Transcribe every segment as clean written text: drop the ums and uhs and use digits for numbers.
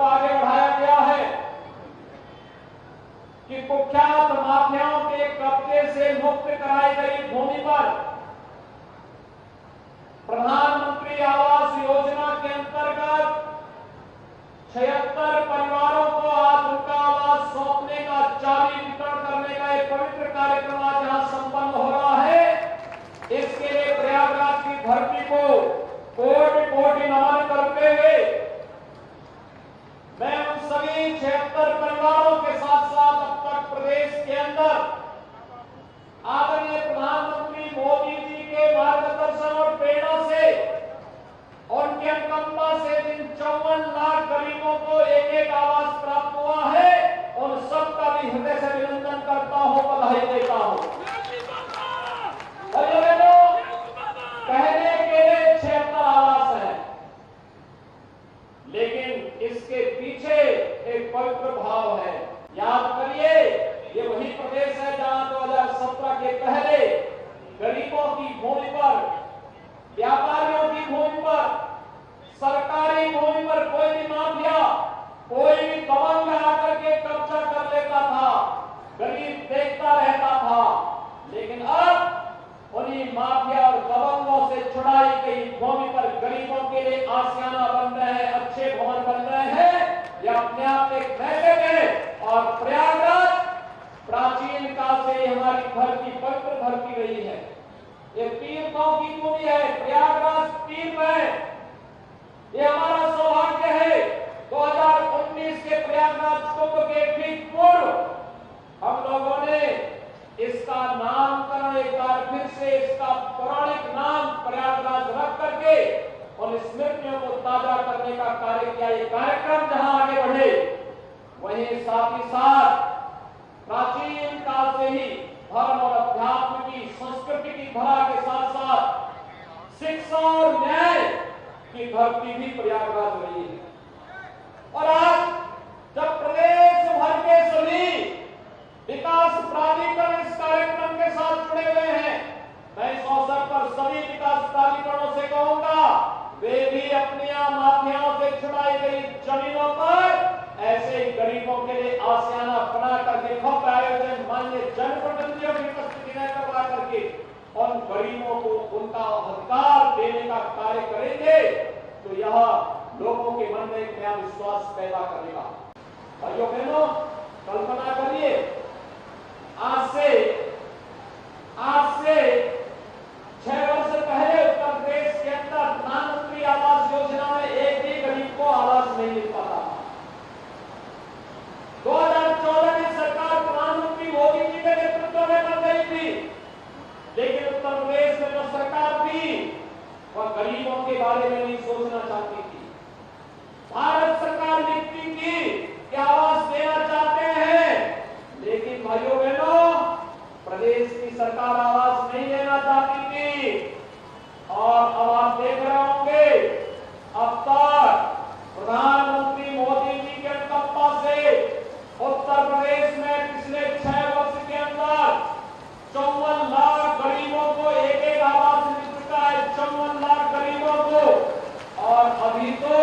को आगे बढ़ाया गया है कि कुख्यात माफियाओं के कब्जे से मुक्त कराई गई भूमि पर प्रधानमंत्री आवास योजना के अंतर्गत 76 परिवारों को आज उनका आवास सौंपने का चाबी वितरण करने का एक पवित्र कार्यक्रम आज यहां संपन्न हो रहा है। इसके लिए प्रयागराज की धरती को कोटि कोटि नमन करते हुए मैं उन सभी 76 परिवारों के साथ साथ अब तक प्रदेश के अंदर आदरणीय प्रधानमंत्री मोदी जी के मार्गदर्शन और प्रेरणा से और उनके अनुकंपा से जिन 54 लाख गरीबों को एक एक आवास प्राप्त हुआ है, उन सबका भी हृदय से अभिनंदन करता हूं, बधाई देता हूं। कहने के लिए 76 आवास है, लेकिन इसके पीछे एक पवित्र भाव है। याद करिए, ये वही प्रदेश है जहां 2017 के पहले गरीबों की भूमि पर, व्यापारियों की भूमि पर, सरकारी भूमि पर कोई भी माफिया, कोई भी दबंग आकर के कब्जा कर लेता था, गरीब देखता रहता था। लेकिन अब उन्हीं माफिया और दबंगों से छुड़ाई गई भूमि पर गरीबों के लिए आशियाना बन रहे हैं, अच्छे भवन बन रहे हैं। यह अपने आप एक मैसेज है। और प्रयागराज प्राचीन काल से हमारी धरती पवित्र धरती रही है। ये तीर्थों की भूमि है, प्रयागराज तीर्थ है। ये हमारा सौभाग्य है। 2019 के प्रयागराज कुंभ के ठीक पूर्व हम लोगों ने इसका नामकरण एक बार फिर से इसका पौराणिक नाम प्रयागराज रख करके और स्मृतियों को ताजा करने का कार्य किया। ये कार्यक्रम जहां आगे बढ़े, वहीं साथ ही साथ प्राचीन काल से ही धर्म और अध्यात्म की, संस्कृति की धरा के साथ साथ शिक्षा और न्याय की धरती भी प्रयागराज रही है। और आज जब प्रदेश भर के सभी विकास प्राधिकरण इस कार्यक्रम के साथ जुड़े हुए हैं, मैं इस अवसर पर सभी विकास प्राधिकरणों से कहूंगा, वे भी अपनी माफियाओं से छुड़ाई गई जमीनों पर ऐसे ही गरीबों के लिए आशियाना बना करके भव्य आयोजन माननीय जनप्रतिनिधियों की उपस्थिति में करवा करके उन गरीबों को उनका अधिकार देने का कार्य करेंगे, तो यह लोगों के मन में एक नया विश्वास पैदा करेगा। भाइयों बहनों, कल्पना करिए, आज से 6 वर्ष पहले उत्तर प्रदेश के अंदर प्रधानमंत्री आवास योजना में एक भी गरीब को आवास नहीं मिल पाता। 2014 में सरकार प्रधानमंत्री मोदी जी के नेतृत्व में बन गई थी, लेकिन उत्तर प्रदेश में जो सरकार थी वह गरीबों के बारे में नहीं सोचना चाहती थी। भारत सरकार लिखती थी कि आवास देना चाहते हैं, लेकिन भाइयों बहनों, प्रदेश की सरकार आवास नहीं देना चाहती थी। और अब आप देख रहे होंगे, अब तक प्रधानमंत्री मोदी जी के अनुकंपा से उत्तर प्रदेश में पिछले 6 वर्ष के अंदर 54 लाख गरीबों को एक एक आवास मिल चुका है। 54 लाख गरीबों को। और अभी तो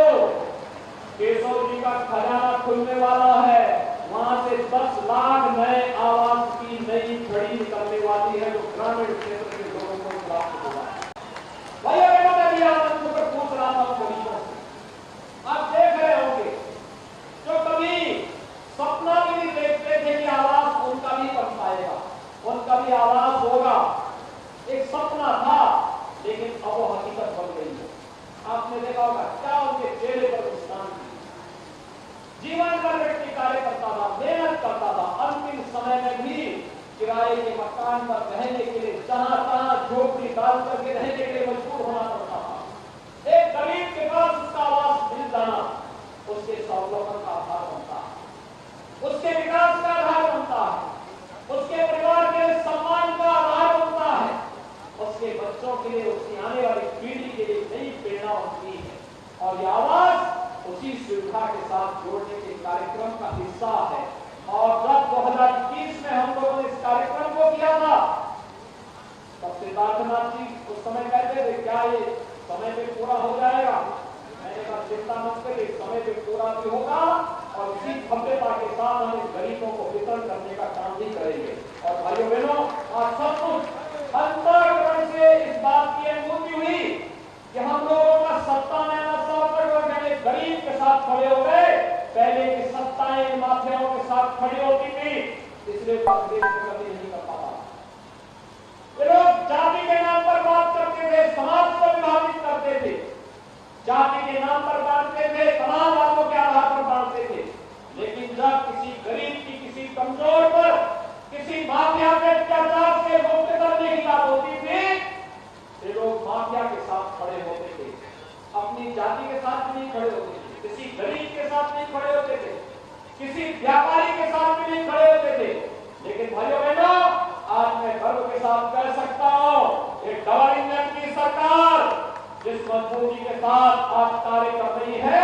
केशव जी का खजाना खुलने वाला है, वहां से 10 लाख नए आवास की नई घड़ी निकलने वाली है, जो ग्रामीण क्षेत्र के लोगों को प्राप्त होगा। भाई मैं भी आपको पूछ रहा था गरीबों से, आप देख रहे होंगे, जो कभी सपना भी नहीं देखते थे कि आवास उनका भी बन पाएगा, उनका भी आवास होगा, एक सपना था, लेकिन अब वो हकीकत बन गई है। आपने देखा होगा क्या उनके चेहरे पर मुस्कान थी। जीवन भर व्यक्ति कार्य करता था, मेहनत करता था, अंतिम समय में भी किराए के मकान पर रहने के लिए जहां तहां झोपड़ी डाल करके रहने के लिए मजबूर होना पड़ता था। एक गरीब के पास उसका आवास मिल जाना उसके स्वावलंबन का आधार बनता है, उसके विकास का आधार बनता है, उसके परिवार के सम्मान का आधार बनता है, उसके बच्चों के लिए, उसकी आने वाली पीढ़ी के लिए नई प्रेरणा बनती है। और यह आवास उसी सुविधा के साथ जोड़ने के कार्यक्रम का हिस्सा है। और जब 2021 में हम लोगों ने इस कार्यक्रम को किया था, तब सिद्धार्थनाथ जी उस समय कहते थे क्या ये समय पे पूरा हो जाएगा? मैंने कहा चिंता मत करिए, समय पे पूरा भी होगा और इसी भव्यता के साथ हम इस गरीबों को वितरण करने का काम भी करेंगे। और भाइयों बहनों, आज सब कुछ अंतःकरण से इस बात की अनुभूति हुई कि हम लोगों का सत्ता में आना गरीब के साथ खड़े हो गए। पहले की सत्ताएं माफियाओं के साथ खड़ी होती थी, इसलिए कांग्रेस कभी नहीं कर पाता। ये लोग जाति के नाम पर बात करते थे, समाज को विभाजित करते थे, जाति के नाम पर बांटते थे, समाजवादों के आधार पर बांटते थे। लेकिन जब किसी गरीब की, किसी कमजोर पर, किसी माफिया के अत्याचार से मुक्त करने की बात होती थी, ये लोग माफिया के साथ खड़े होते थे, अपनी जाति के साथ भी नहीं खड़े होते थे, किसी गरीब के साथ नहीं खड़े होते थे, किसी व्यापारी के साथ भी नहीं खड़े होते थे। लेकिन भाइयों बहनों, आज मैं गर्व के साथ कह सकता हूं, एक डबल इंजन की सरकार जिस मजबूती के साथ आज कार्य कर रही है,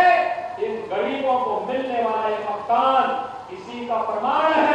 इन गरीबों को मिलने वाला ये मकान इसी का प्रमाण है।